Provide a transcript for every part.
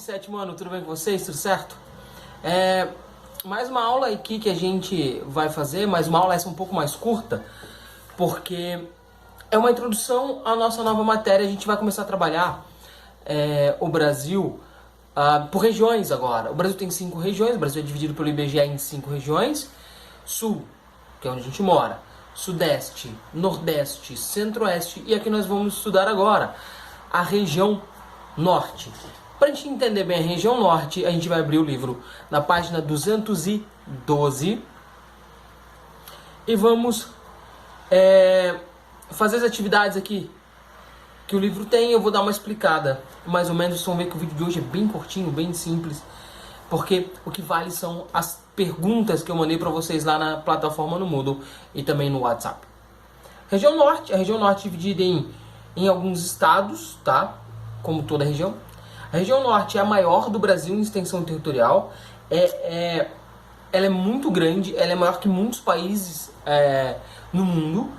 sétimo ano, tudo bem com vocês? Tudo certo? Mais uma aula aqui que a gente vai fazer, mas uma aula essa um pouco mais curta, porque é uma introdução à nossa nova matéria. A gente vai começar a trabalhar o Brasil por regiões agora. O Brasil tem 5 regiões, o Brasil é dividido pelo IBGE em 5 regiões. Sul, que é onde a gente mora, Sudeste, Nordeste, Centro-Oeste, e aqui nós vamos estudar agora a região Norte. Para a gente entender bem a região Norte, a gente vai abrir o livro na página 212 e vamos fazer as atividades aqui que o livro tem. Eu vou dar uma explicada, mais ou menos. Vocês vão ver que o vídeo de hoje é bem curtinho, bem simples, porque o que vale são as perguntas que eu mandei para vocês lá na plataforma no Moodle e também no WhatsApp. Região Norte, a região Norte é dividida em alguns estados, tá? Como toda a região. A região Norte é a maior do Brasil em extensão territorial. Ela é muito grande, ela é maior que muitos países no mundo.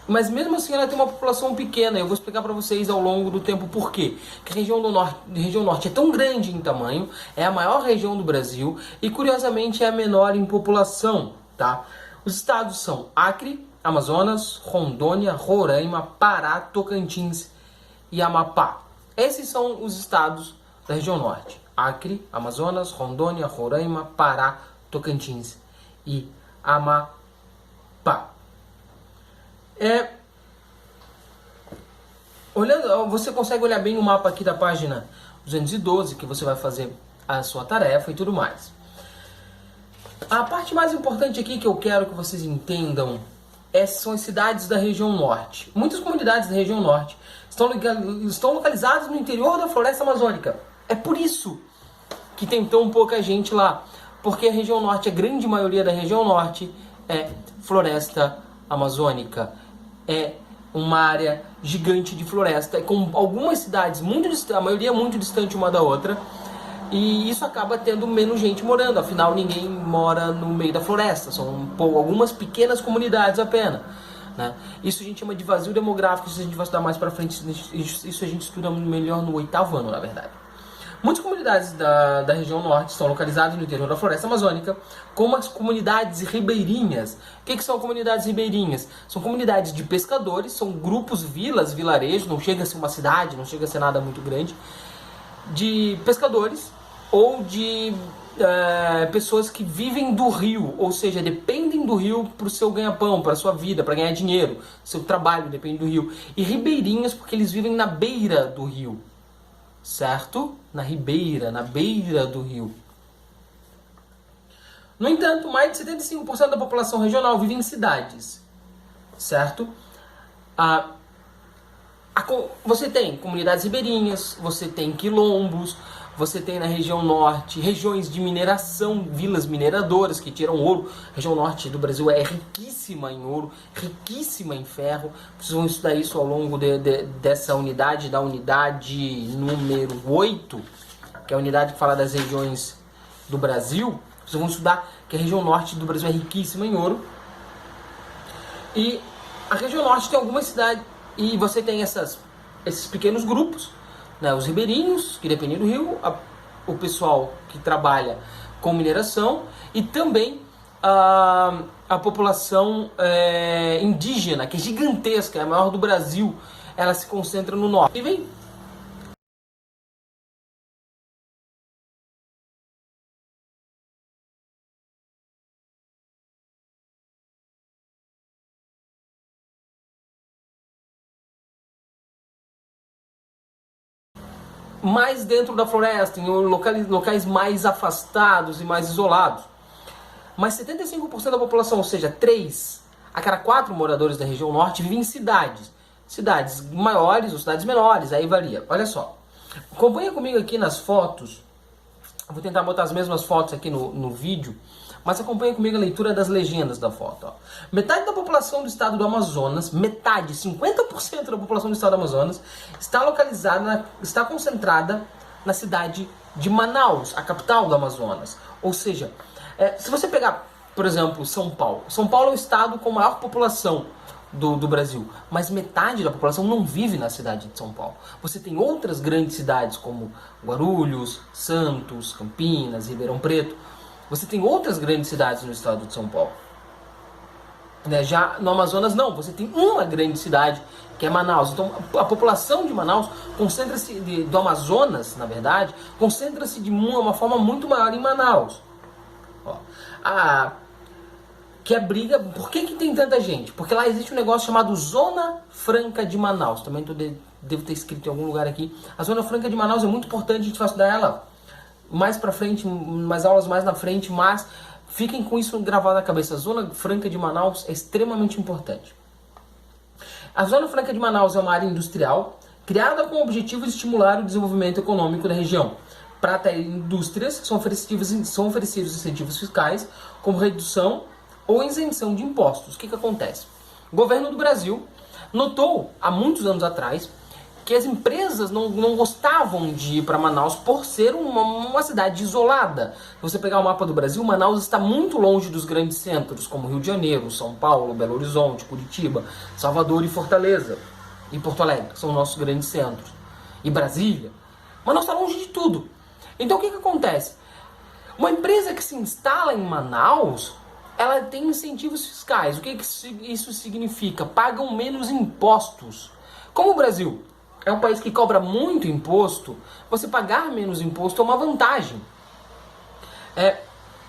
Mas mesmo assim ela tem uma população pequena. Eu vou explicar para vocês ao longo do tempo por quê. Que a região Norte é tão grande em tamanho, é a maior região do Brasil e curiosamente é a menor em população, tá? Os estados são Acre, Amazonas, Rondônia, Roraima, Pará, Tocantins e Amapá. Esses são os estados da região Norte: Acre, Amazonas, Rondônia, Roraima, Pará, Tocantins e Amapá. Você consegue olhar bem o mapa aqui da página 212, que você vai fazer a sua tarefa e tudo mais. A parte mais importante aqui que eu quero que vocês entendam são as cidades da região Norte. Muitas comunidades da região Norte estão localizadas no interior da floresta amazônica. É por isso que tem tão pouca gente lá, porque a região Norte, a grande maioria da região Norte é floresta amazônica. É uma área gigante de floresta, com algumas cidades muito distantes, a maioria muito distante uma da outra, e isso acaba tendo menos gente morando. Afinal, ninguém mora no meio da floresta, são algumas pequenas comunidades apenas, né? Isso a gente chama de vazio demográfico. Isso a gente vai estudar mais para frente. Isso a gente estuda melhor no 8º ano, na verdade. Muitas comunidades da região Norte estão localizadas no interior da floresta amazônica, como as comunidades ribeirinhas. O que são comunidades ribeirinhas? São comunidades de pescadores, são grupos, vilas, vilarejos, não chega a ser uma cidade, não chega a ser nada muito grande, de pescadores ou de pessoas que vivem do rio, ou seja, dependem do rio para o seu ganha-pão, para a sua vida, para ganhar dinheiro. Seu trabalho depende do rio. E ribeirinhas porque eles vivem na beira do rio. Certo? Na beira do rio. No entanto, mais de 75% da população regional vive em cidades. Certo? Você tem comunidades ribeirinhas, você tem quilombos, você tem na região Norte regiões de mineração, vilas mineradoras que tiram ouro. A região Norte do Brasil é riquíssima em ouro, riquíssima em ferro. Vocês vão estudar isso ao longo dessa unidade, da unidade número 8, que é a unidade que fala das regiões do Brasil. Vocês vão estudar que a região Norte do Brasil é riquíssima em ouro. E a região Norte tem algumas cidades, e você tem esses pequenos grupos, né, os ribeirinhos, que dependem do rio, o pessoal que trabalha com mineração, e também a população indígena, que é gigantesca, é a maior do Brasil. Ela se concentra no norte. E vem mais dentro da floresta, em locais mais afastados e mais isolados. Mas 75% da população, ou seja, 3 a cada 4 moradores da região Norte vivem em cidades. Cidades maiores ou cidades menores, aí varia. Olha só, acompanha comigo aqui nas fotos. Eu vou tentar botar as mesmas fotos aqui no vídeo, mas acompanha comigo a leitura das legendas da foto. Ó. Metade da população do estado do Amazonas, 50% da população do estado do Amazonas, está concentrada na cidade de Manaus, a capital do Amazonas. Ou seja, se você pegar, por exemplo, São Paulo. São Paulo é o estado com maior população do Brasil, mas metade da população não vive na cidade de São Paulo. Você tem outras grandes cidades como Guarulhos, Santos, Campinas, Ribeirão Preto. Você tem outras grandes cidades no estado de São Paulo. Né? Já no Amazonas não, você tem uma grande cidade que é Manaus. Então a população de Manaus concentra-se, do Amazonas, na verdade, concentra-se de uma forma muito maior em Manaus. Ó, que é briga. Por que tem tanta gente? Porque lá existe um negócio chamado Zona Franca de Manaus. Também devo ter escrito em algum lugar aqui. A Zona Franca de Manaus é muito importante, a gente vai estudar ela mais pra frente, mais aulas mais na frente, mas fiquem com isso gravado na cabeça. A Zona Franca de Manaus é extremamente importante. A Zona Franca de Manaus é uma área industrial criada com o objetivo de estimular o desenvolvimento econômico da região. Para atrair indústrias, são oferecidos incentivos fiscais, como redução ou isenção de impostos. O que acontece? O governo do Brasil notou, há muitos anos atrás, que as empresas não gostavam de ir para Manaus por ser uma cidade isolada. Se você pegar o mapa do Brasil, Manaus está muito longe dos grandes centros, como Rio de Janeiro, São Paulo, Belo Horizonte, Curitiba, Salvador e Fortaleza. E Porto Alegre, que são nossos grandes centros. E Brasília. Manaus está longe de tudo. Então o que acontece? Uma empresa que se instala em Manaus, ela tem incentivos fiscais. O que isso significa? Pagam menos impostos. Como o Brasil é um país que cobra muito imposto, você pagar menos imposto é uma vantagem.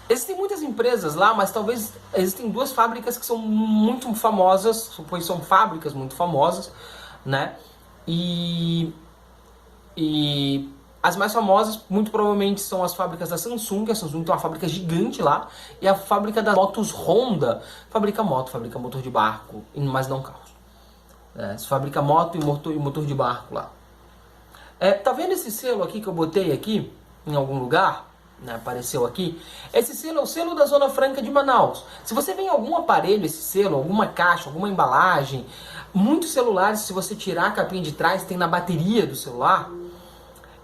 Existem muitas empresas lá, mas talvez existem duas fábricas que são muito famosas, pois são fábricas muito famosas, né? E as mais famosas, muito provavelmente, são as fábricas da Samsung. A Samsung tem uma fábrica gigante lá. E a fábrica das motos Honda fabrica motor de barco, mas não carros. Fabrica moto e motor de barco lá. Tá vendo esse selo aqui que eu botei aqui, em algum lugar? Né, apareceu aqui. Esse selo é o selo da Zona Franca de Manaus. Se você vê em algum aparelho esse selo, alguma caixa, alguma embalagem, muitos celulares, se você tirar a capinha de trás, tem na bateria do celular.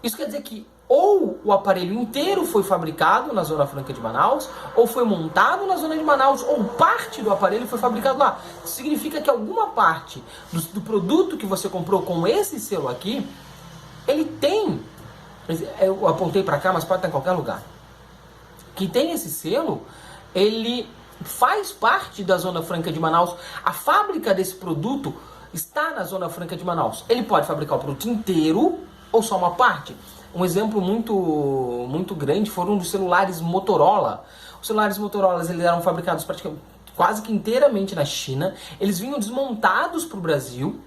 Isso quer dizer que ou o aparelho inteiro foi fabricado na Zona Franca de Manaus, ou foi montado na Zona de Manaus, ou parte do aparelho foi fabricado lá. Isso significa que alguma parte do produto que você comprou com esse selo aqui, ele tem, eu apontei para cá, mas pode estar em qualquer lugar, que tem esse selo, ele faz parte da Zona Franca de Manaus. A fábrica desse produto está na Zona Franca de Manaus. Ele pode fabricar o produto inteiro ou só uma parte. Um exemplo muito grande foram os celulares Motorola. Os celulares Motorola, eles eram fabricados praticamente quase que inteiramente na China. Eles vinham desmontados para o Brasil,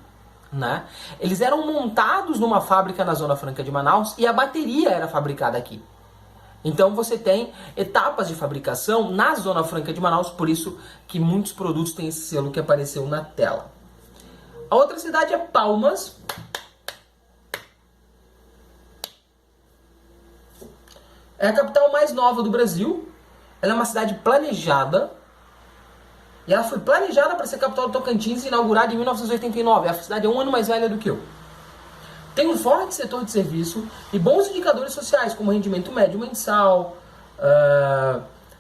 né? Eles eram montados numa fábrica na Zona Franca de Manaus e a bateria era fabricada aqui. Então você tem etapas de fabricação na Zona Franca de Manaus, por isso que muitos produtos têm esse selo que apareceu na tela. A outra cidade é Palmas. É a capital mais nova do Brasil. Ela é uma cidade planejada. E ela foi planejada para ser capital do Tocantins e inaugurada em 1989. A cidade é um ano mais velha do que eu. Tem um forte setor de serviço e bons indicadores sociais, como rendimento médio mensal,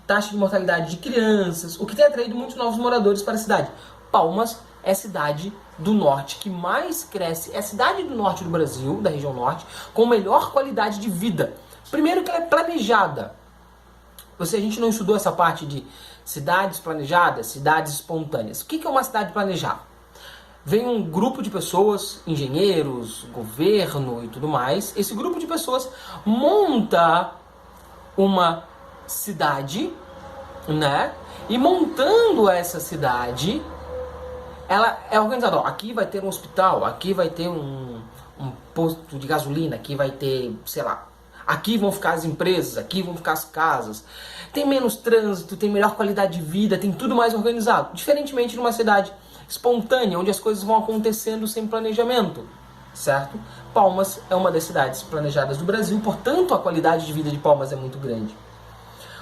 taxa de mortalidade de crianças, o que tem atraído muitos novos moradores para a cidade. Palmas é a cidade do norte que mais cresce. É a cidade do norte do Brasil, da região norte, com melhor qualidade de vida. Primeiro que ela é planejada. A gente não estudou essa parte de cidades planejadas, cidades espontâneas. O que é uma cidade planejada? Vem um grupo de pessoas, engenheiros, governo e tudo mais. Esse grupo de pessoas monta uma cidade, né? E montando essa cidade, ela é organizada. Ó, aqui vai ter um hospital, aqui vai ter um posto de gasolina, aqui vai ter, sei lá, aqui vão ficar as empresas, aqui vão ficar as casas. Tem menos trânsito, tem melhor qualidade de vida, tem tudo mais organizado. Diferentemente de uma cidade espontânea, onde as coisas vão acontecendo sem planejamento, certo? Palmas é uma das cidades planejadas do Brasil, portanto a qualidade de vida de Palmas é muito grande.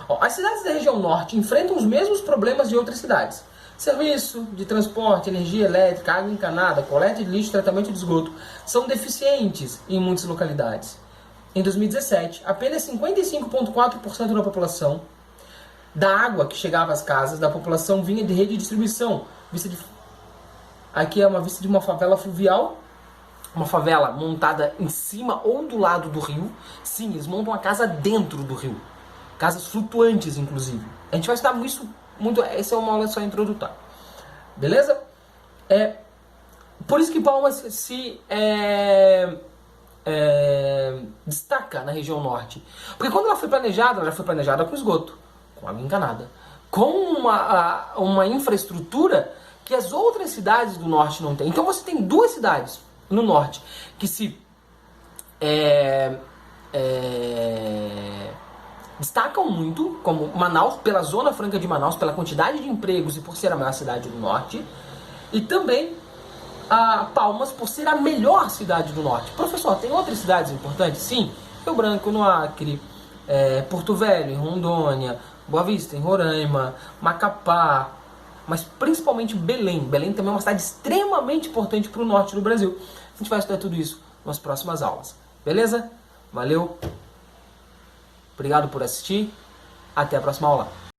Ó, as cidades da região norte enfrentam os mesmos problemas de outras cidades. Serviço de transporte, energia elétrica, água encanada, coleta de lixo, tratamento de esgoto são deficientes em muitas localidades. Em 2017, apenas 55,4% da população da água que chegava às casas da população vinha de rede de distribuição, vista de Aqui é uma vista de uma favela fluvial, uma favela montada em cima ou do lado do rio. Sim, eles montam uma casa dentro do rio. Casas flutuantes, inclusive. A gente vai estudar isso muito. Essa é uma aula só introdutória. Beleza? Por isso que Palmas se destaca na região norte. Porque quando ela já foi planejada com esgoto, com água encanada, com uma infraestrutura que as outras cidades do norte não têm. Então você tem duas cidades no norte que se destacam muito, como Manaus, pela Zona Franca de Manaus, pela quantidade de empregos e por ser a maior cidade do norte, e também Palmas por ser a melhor cidade do norte. Professor, tem outras cidades importantes? Sim, Rio Branco, no Acre, Porto Velho, em Rondônia, Boa Vista, em Roraima, Macapá, mas principalmente Belém. Belém também é uma cidade extremamente importante para o norte do Brasil. A gente vai estudar tudo isso nas próximas aulas. Beleza? Valeu! Obrigado por assistir. Até a próxima aula.